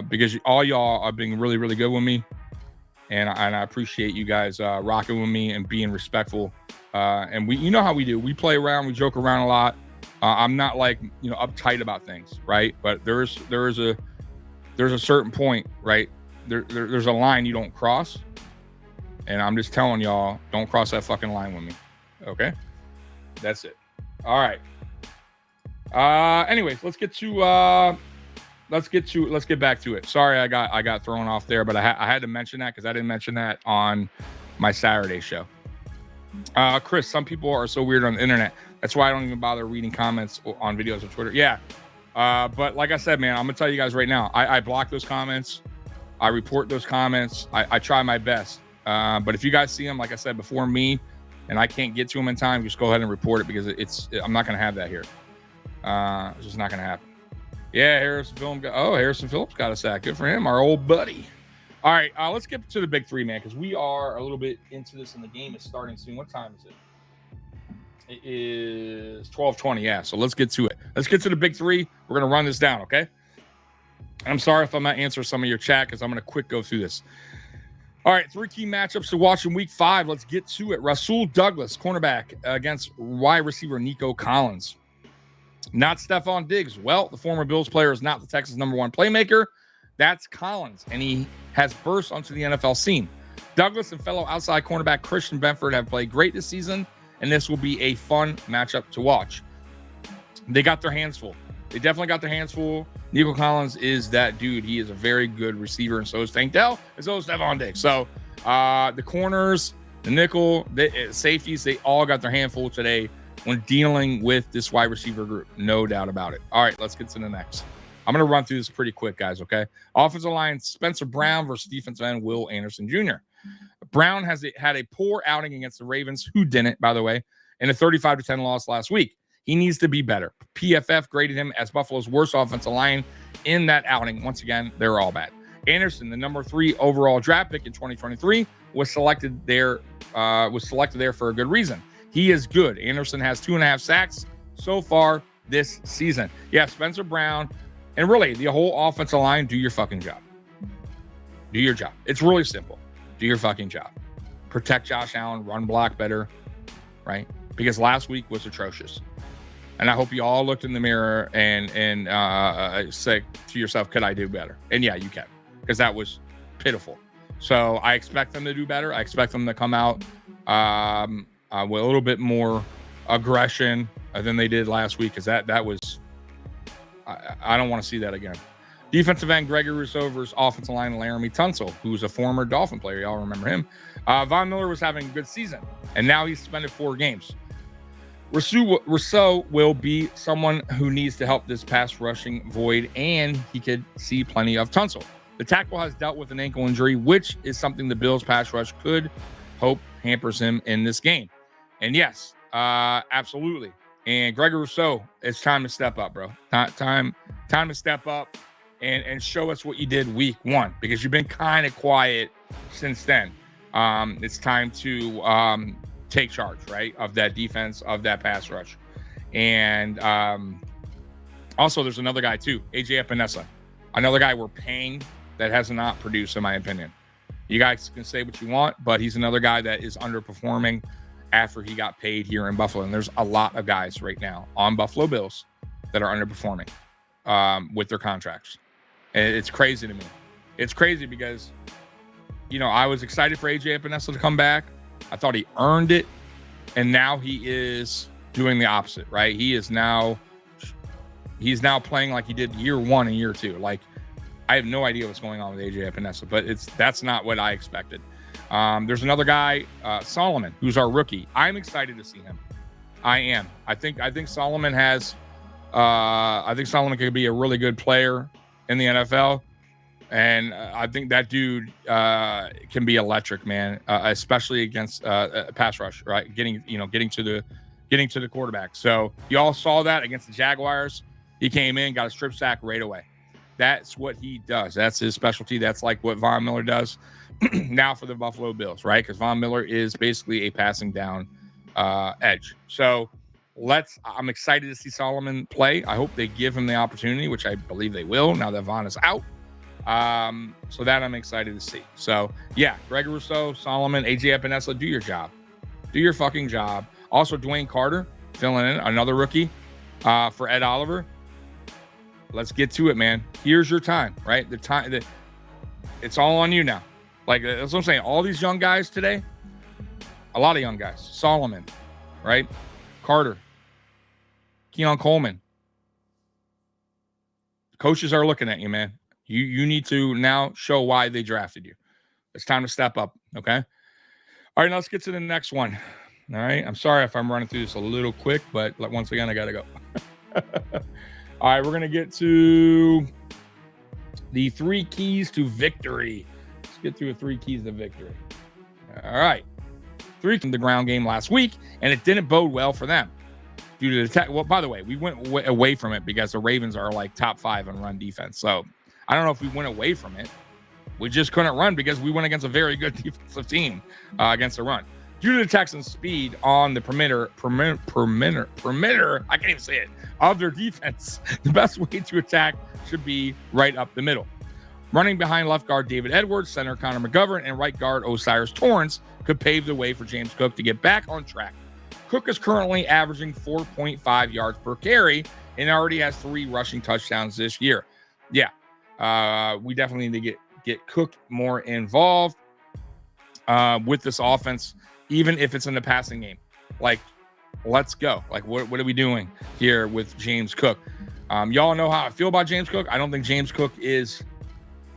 because all y'all are being really, really good with me. And I appreciate you guys rocking with me and being respectful. And you know how we do. We play around, we joke around a lot. I'm not like, uptight about things, right? But there's a certain point, right? There's a line you don't cross. And I'm just telling y'all, don't cross that fucking line with me. Okay? That's it. All right. Anyways, let's get back to it. Sorry, I got thrown off there, but I had to mention that because I didn't mention that on my Saturday show. Chris, some people are so weird on the internet. That's why I don't even bother reading comments on videos on Twitter. Yeah. But like I said, man, I'm gonna tell you guys right now, I block those comments. I report those comments. I try my best. But if you guys see them, like I said, before me, and I can't get to them in time, just go ahead and report it, because I'm not gonna have that here. It's just not gonna happen. Yeah, Harrison Phillips got a sack. Good for him, our old buddy. All right, let's get to the big three, man, because we are a little bit into this, and the game is starting soon. What time is it? It is 12:20. Yeah, so let's get to it. Let's get to the big three. We're gonna run this down, okay? I'm sorry if I'm not answering some of your chat, because I'm gonna quick go through this. All right, 3 key matchups to watch in Week 5. Let's get to it. Rasul Douglas, cornerback, against wide receiver Nico Collins. Not Stefon Diggs. Well, the former Bills player is not the Texans' #1 playmaker. That's Collins, and he has burst onto the NFL scene. Douglas and fellow outside cornerback Christian Benford have played great this season, and this will be a fun matchup to watch. They got their hands full. They definitely got their hands full. Nico Collins is that dude. He is a very good receiver, and so is Tank Dell, and so is Stefon Diggs. So the corners, the nickel, the safeties, they all got their handful today when dealing with this wide receiver group. No doubt about it. All right, let's get to the next. I'm going to run through this pretty quick, guys, okay? Offensive line, Spencer Brown versus defensive end Will Anderson Jr. Brown had a poor outing against the Ravens, who didn't, by the way, in a 35-10 loss last week. He needs to be better. PFF graded him as Buffalo's worst offensive line in that outing. Once again, they're all bad. Anderson, the number 3 overall draft pick in 2023, was selected there for a good reason. He is good. Anderson has 2.5 sacks, so far this season. Yeah, Spencer Brown and really the whole offensive line, do your fucking job. Do your job. It's really simple. Do your fucking job. Protect Josh Allen, run block better, right? Because last week was atrocious. And I hope you all looked in the mirror and said to yourself, could I do better? And yeah, you can, because that was pitiful. So I expect them to do better. I expect them to come out with a little bit more aggression than they did last week, because that was, I don't want to see that again. Defensive end Gregory Rousseau versus offensive line Laramie Tunsil, who's a former Dolphin player. Y'all remember him. Von Miller was having a good season, and now he's suspended 4 games. Rousseau will be someone who needs to help this pass rushing void, and he could see plenty of Tunsil. The tackle has dealt with an ankle injury, which is something the Bills pass rush could hope hampers him in this game. And yes, absolutely. And Gregory Rousseau, it's time to step up, bro. Time to step up and show us what you did week 1, because you've been kind of quiet since then. It's time to take charge, right, of that defense, of that pass rush. And also there's another guy too, AJ Epinesa, another guy we're paying that has not produced, in my opinion. You guys can say what you want, but he's another guy that is underperforming after he got paid here in Buffalo. And there's a lot of guys right now on Buffalo Bills that are underperforming with their contracts. And it's crazy to me. It's crazy because, you know, I was excited for AJ Epinesa to come back. I thought he earned it. And now he is doing the opposite, right? He's now playing like he did year 1 and year 2. Like, I have no idea what's going on with AJ Epinesa, but that's not what I expected. There's another guy, Solomon, who's our rookie. I'm excited to see him. I am. I think Solomon has. I think Solomon could be a really good player in the NFL, and I think that dude can be electric, man. Especially against pass rush, right? Getting to the quarterback. So you all saw that against the Jaguars. He came in, got a strip sack right away. That's what he does. That's his specialty. That's like what Von Miller does now for the Buffalo Bills, right? Because Von Miller is basically a passing down edge. So I'm excited to see Solomon play. I hope they give him the opportunity, which I believe they will now that Von is out. So that I'm excited to see. So yeah, Gregory Rousseau, Solomon, AJ Epinesa, do your job. Do your fucking job. Also, Dwayne Carter filling in, another rookie for Ed Oliver. Let's get to it, man. Here's your time, right? The time that it's all on you now. Like, that's what I'm saying. All these young guys today, a lot of young guys. Solomon, right? Carter, Keon Coleman. Coaches are looking at you, man. You need to now show why they drafted you. It's time to step up, okay? All right, now let's get to the next one. All right, I'm sorry if I'm running through this a little quick, but once again, I got to go. All right, we're going to get to the 3 keys to victory. Let's get through the 3 keys to victory. All right. 3 from the ground game last week, and it didn't bode well for them due to the tech. Well, by the way, we went away from it because the Ravens are like top 5 in run defense. So I don't know if we went away from it. We just couldn't run because we went against a very good defensive team against the run. Due to the Texans' speed on the perimeter, I can't even say it, of their defense, the best way to attack should be right up the middle. Running behind left guard David Edwards, center Connor McGovern, and right guard Osiris Torrance could pave the way for James Cook to get back on track. Cook is currently averaging 4.5 yards per carry and already has 3 rushing touchdowns this year. Yeah, we definitely need to get Cook more involved with this offense, even if it's in the passing game. Like, let's go. Like, what are we doing here with James Cook? Y'all know how I feel about James Cook. I don't think James Cook is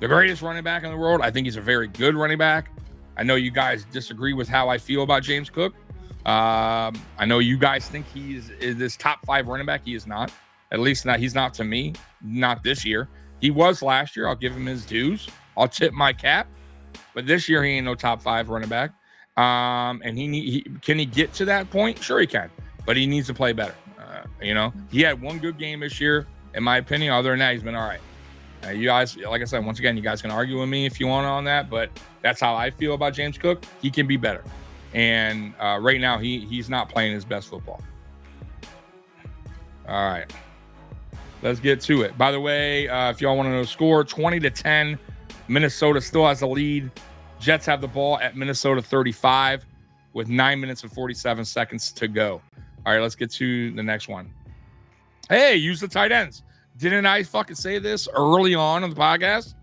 the greatest running back in the world. I think he's a very good running back. I know you guys disagree with how I feel about James Cook. I know you guys think is this top 5 running back. He is not. At least not. He's not to me. Not this year. He was last year. I'll give him his dues. I'll tip my cap. But this year he ain't no top 5 running back. And can he get to that point? Sure he can. But he needs to play better. He had 1 good game this year, in my opinion. Other than that, he's been all right. You guys, like I said, once again, you guys can argue with me if you want on that, but that's how I feel about James Cook. He can be better. And right now, he's not playing his best football. All right. Let's get to it. By the way, if y'all want to know the score, 20-10. Minnesota still has the lead. Jets have the ball at Minnesota 35 with 9 minutes and 47 seconds to go. All right, let's get to the next one. Hey, use the tight ends. Didn't I fucking say this early on in the podcast?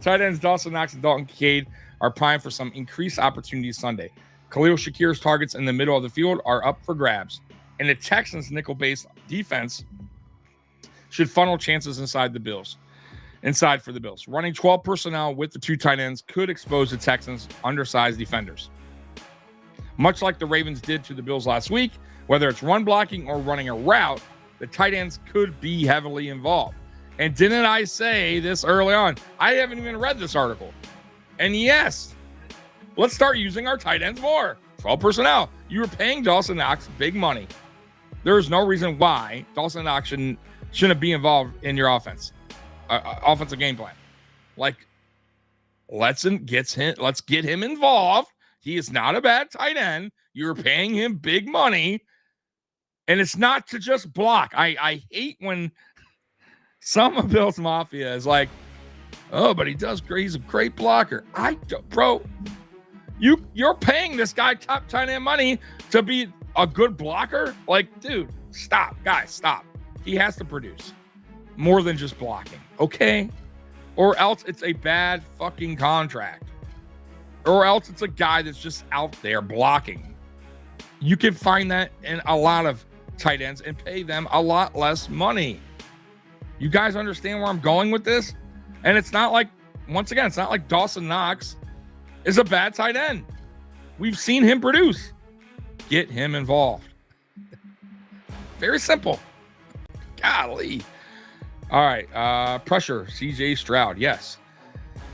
Tight ends Dawson Knox and Dalton Kincaid are primed for some increased opportunities Sunday. Khalil Shakir's targets in the middle of the field are up for grabs, and the Texans' nickel-based defense should funnel chances inside for the Bills. Running 12 personnel with the 2 tight ends could expose the Texans' undersized defenders. Much like the Ravens did to the Bills last week, whether it's run blocking or running a route, the tight ends could be heavily involved. And didn't I say this early on? I haven't even read this article. And yes, let's start using our tight ends more. 12 personnel. You were paying Dawson Knox big money. There is no reason why Dawson Knox shouldn't be involved in your offensive game plan. Like, let's get him involved. He is not a bad tight end. You're paying him big money, and it's not to just block. I hate when some of Bill's Mafia is like, oh, but he does great. He's a great blocker. Bro, you're paying this guy top tight end money to be a good blocker? Like, dude, stop. Guys, stop. He has to produce more than just blocking, okay? Or else it's a bad fucking contract. Or else it's a guy that's just out there blocking. You can find that in a lot of tight ends and pay them a lot less money. You guys understand where I'm going with this? And it's not like, once again, it's not like Dawson Knox is a bad tight end. We've seen him produce. Get him involved. Very simple. Golly. All right. Pressure. CJ Stroud. Yes.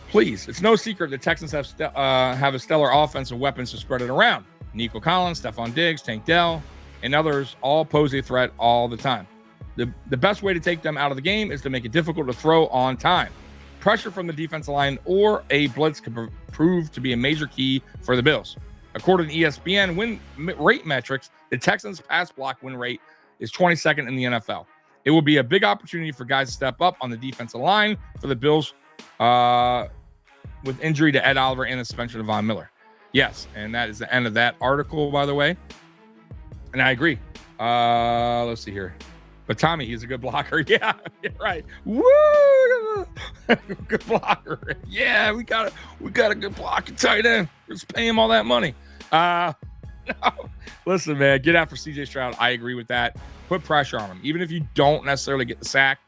Please. It's no secret the Texans have a stellar offensive weapons to spread it around. Nico Collins, Stefon Diggs, Tank Dell, and others all pose a threat all the time. The best way to take them out of the game is to make it difficult to throw on time. Pressure from the defensive line or a blitz could prove to be a major key for the Bills. According to ESPN win rate metrics, the Texans' pass block win rate is 22nd in the NFL. It will be a big opportunity for guys to step up on the defensive line for the Bills with injury to Ed Oliver and the suspension of Von Miller. Yes, and that is the end of that article, by the way. And I agree. Let's see here. But Tommy, he's a good blocker. Yeah, right. Woo! Good blocker. Yeah, we got a good blocker tight end. Let's pay him all that money. No. Listen, man, get after CJ Stroud. I agree with that. Put pressure on him. Even if you don't necessarily get the sack,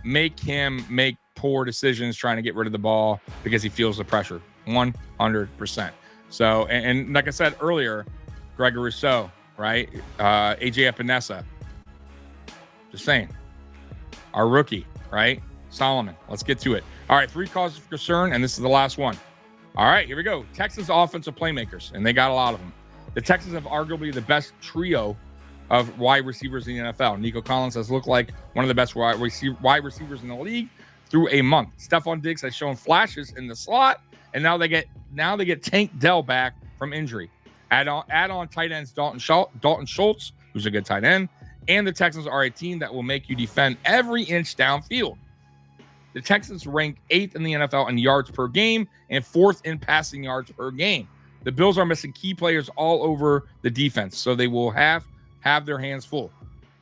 make him make poor decisions trying to get rid of the ball because he feels the pressure. 100%. So, and like I said earlier, Gregor Rousseau, right? AJ Epinesa. Just saying. Our rookie, right? Solomon. Let's get to it. All right, 3 causes of concern, and this is the last one. All right, here we go. Texans offensive playmakers, and they got a lot of them. The Texans have arguably the best trio of wide receivers in the NFL. Nico Collins has looked like one of the best wide receivers in the league through a month. Stefon Diggs has shown flashes in the slot, and now they get Tank Dell back from injury. Add on tight ends Dalton Schultz, who's a good tight end, and the Texans are a team that will make you defend every inch downfield. The Texans rank 8th in the NFL in yards per game and 4th in passing yards per game. The Bills are missing key players all over the defense, so they will have their hands full.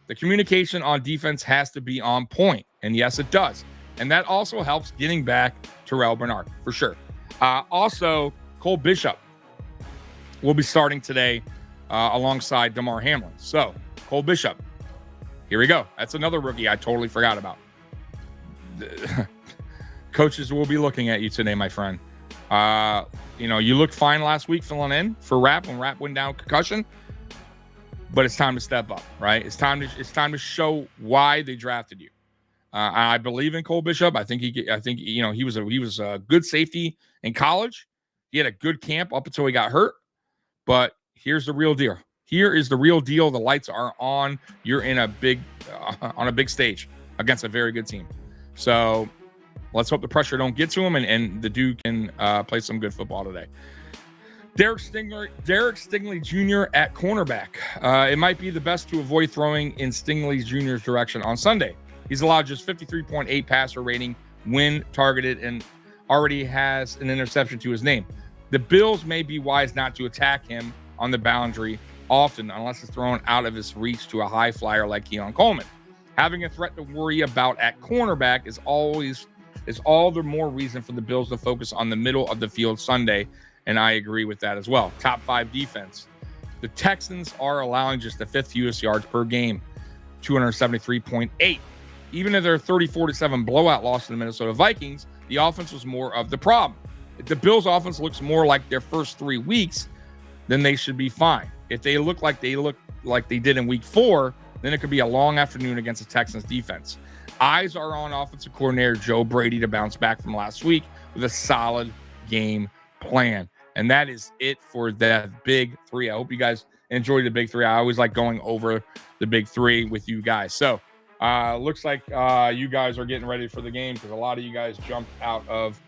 The communication on defense has to be on point, and yes, it does. And that also helps getting back Terrell Bernard, for sure. Also, Cole Bishop will be starting today alongside Damar Hamlin. So, Cole Bishop, here we go. That's another rookie I totally forgot about. Coaches will be looking at you today, my friend. You looked fine last week filling in for Rapp when Rapp went down concussion, but it's time to step up, right? It's time to show why they drafted you. I believe in Cole Bishop. I think he was a good safety in college. He had a good camp up until he got hurt. But here's the real deal. Here is the real deal. The lights are on. You're in on a big stage against a very good team. So let's hope the pressure don't get to him and the dude can play some good football today. Derek Stingley Jr. at cornerback. It might be the best to avoid throwing in Stingley Jr.'s direction on Sunday. He's allowed just 53.8 passer rating when targeted and already has an interception to his name. The Bills may be wise not to attack him on the boundary often unless it's thrown out of his reach to a high flyer like Keon Coleman. Having a threat to worry about at cornerback is all the more reason for the Bills to focus on the middle of the field Sunday, and I agree with that as well. Top 5 defense. The Texans are allowing just the 5th fewest yards per game, 273.8. Even in their 34-7 blowout loss to the Minnesota Vikings, the offense was more of the problem. If the Bills' offense looks more like their first 3 weeks, then they should be fine. If they look like they did in week 4, then it could be a long afternoon against the Texans defense. Eyes are on offensive coordinator Joe Brady to bounce back from last week with a solid game plan. And that is it for the big 3. I hope you guys enjoyed the big 3. I always like going over the big 3 with you guys. So looks like you guys are getting ready for the game because a lot of you guys jumped out of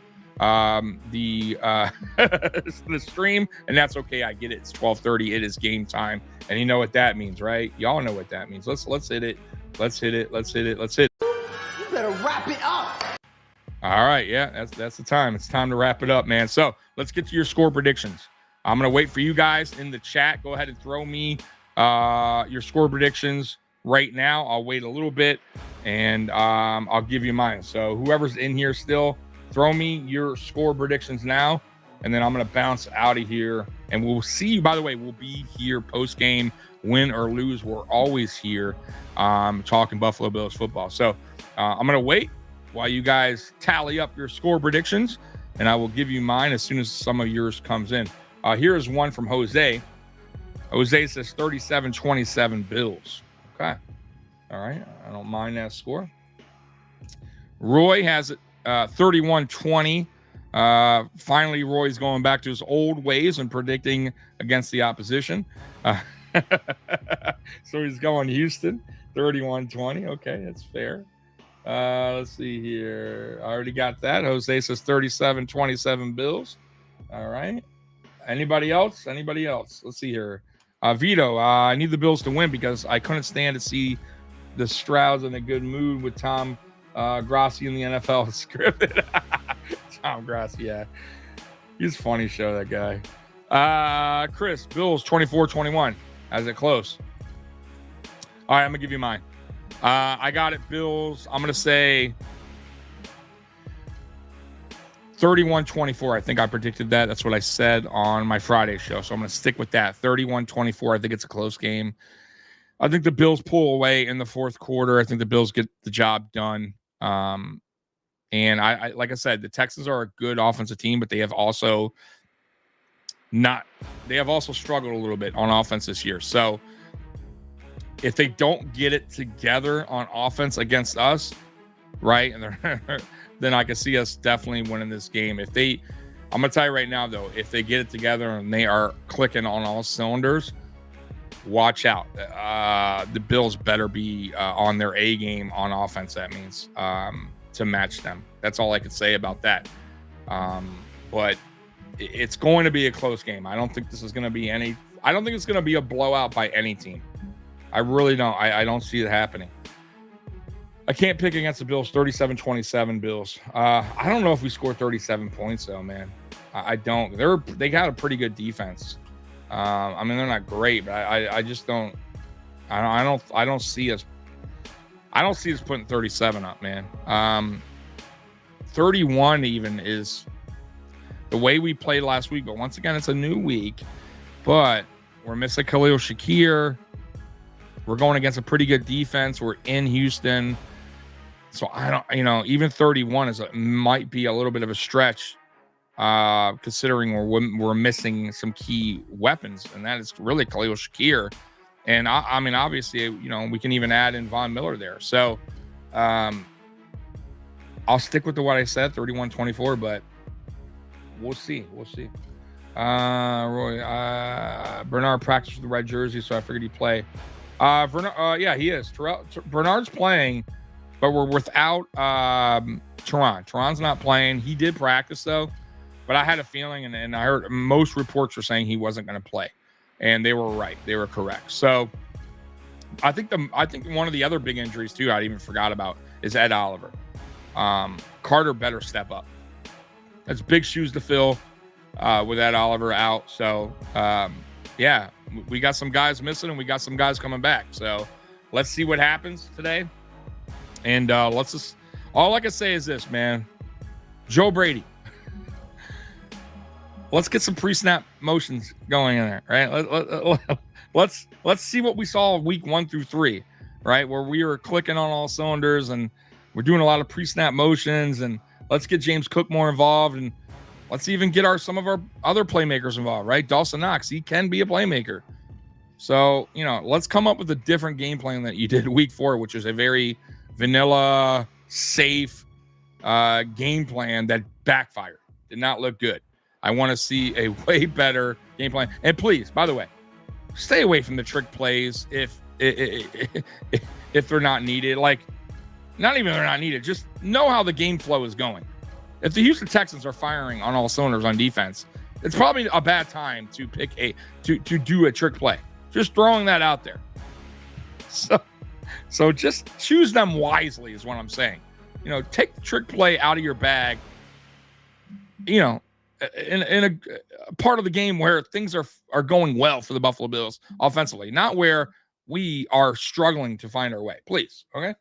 the stream, and that's okay. I get it. It's 12:30. It is game time, and you know what that means, right? Y'all know what that means. Let's hit it. Let's hit it. You better wrap it up. All right, yeah, that's the time. It's time to wrap it up, man. So let's get to your score predictions. I'm gonna wait for you guys in the chat. Go ahead and throw me your score predictions right now. I'll wait a little bit, and I'll give you mine. So whoever's in here still, throw me your score predictions now, and then I'm going to bounce out of here, and we'll see you. By the way, we'll be here post-game, win or lose. We're always here talking Buffalo Bills football. So I'm going to wait while you guys tally up your score predictions, and I will give you mine as soon as some of yours comes in. Here is one from Jose. Jose says 37-27 Bills. Okay. All right. I don't mind that score. Roy has it 31-20. Finally, Roy's going back to his old ways and predicting against the opposition. So he's going Houston, 31-20. Okay, that's fair. Let's see here. I already got that. Jose says 37-27 Bills. All right. Anybody else? Let's see here. Vito, I need the Bills to win because I couldn't stand to see the Strouds in a good mood with Tom Grassi in the NFL scripted. Tom Grassi, yeah. He's a funny show, that guy. Chris, Bills 24-21. As it close. All right, I'm going to give you mine. I got it, Bills. I'm going to say 31-24. I think I predicted that. That's what I said on my Friday show. So I'm going to stick with that. 31-24. I think it's a close game. I think the Bills pull away in the fourth quarter. I think the Bills get the job done. And I like I said, the Texans are a good offensive team, but they have also struggled a little bit on offense this year. So if they don't get it together on offense against us, right, and then I can see us definitely winning this game. I'm gonna tell you right now, though, if they get it together and they are clicking on all cylinders, watch out. The Bills better be on their A game on offense. That means to match them. That's all I could say about that. But it's going to be a close game. I don't think it's going to be a blowout by any team. I really don't. I don't see it happening. I can't pick against the Bills. 37-27 Bills. I don't know if we score 37 points though, man. I don't. They got a pretty good defense. I mean, they're not great, but I just don't. I don't see us. I don't see us putting 37 up, man. 31 even is the way we played last week. But once again, it's a new week. But we're missing Khalil Shakir. We're going against a pretty good defense. We're in Houston. So I don't, even 31 might be a little bit of a stretch, considering we're missing some key weapons, and that is really Khalil Shakir. And I mean, obviously, we can even add in Von Miller there. So I'll stick with what I said, 31-24, but we'll see. Roy, Bernard practiced with the red jersey, so I figured he'd play. Yeah, he is. Bernard's playing, but we're without Teron. Teron's not playing. He did practice, though, but I had a feeling, and I heard most reports were saying he wasn't going to play, and they were right. They were correct. So I think one of the other big injuries too, I even forgot about, is Ed Oliver. Carter better step up. That's big shoes to fill with Ed Oliver out. So yeah, we got some guys missing and we got some guys coming back. So let's see what happens today. And let's just, all I can say is this, man. Joe Brady. Let's get some pre-snap motions going in there, right? Let's see what we saw week 1 through 3, right? Where we were clicking on all cylinders and we're doing a lot of pre-snap motions, and let's get James Cook more involved, and let's even get some of our other playmakers involved, right? Dawson Knox, he can be a playmaker. So, let's come up with a different game plan that you did week 4, which is a very vanilla, safe game plan that backfired. Did not look good. I want to see a way better game plan. And please, by the way, stay away from the trick plays if they're not needed. Like, not even they're not needed. Just know how the game flow is going. If the Houston Texans are firing on all cylinders on defense, it's probably a bad time to pick to do a trick play. Just throwing that out there. So just choose them wisely is what I'm saying. Take the trick play out of your bag. In a part of the game where things are going well for the Buffalo Bills offensively, not where we are struggling to find our way. Please, okay?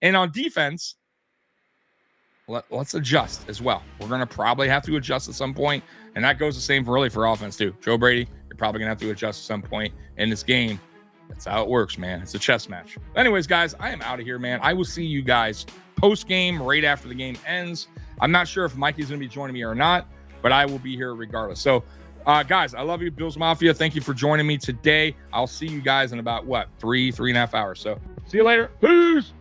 And on defense, let's adjust as well. We're going to probably have to adjust at some point, and that goes the same for offense too. Joe Brady, you're probably going to have to adjust at some point in this game. That's how it works, man. It's a chess match. Anyways, guys, I am out of here, man. I will see you guys post-game right after the game ends. I'm not sure if Mikey's going to be joining me or not, but I will be here regardless. So, guys, I love you, Bills Mafia. Thank you for joining me today. I'll see you guys in about, 3.5 hours. So, see you later. Peace.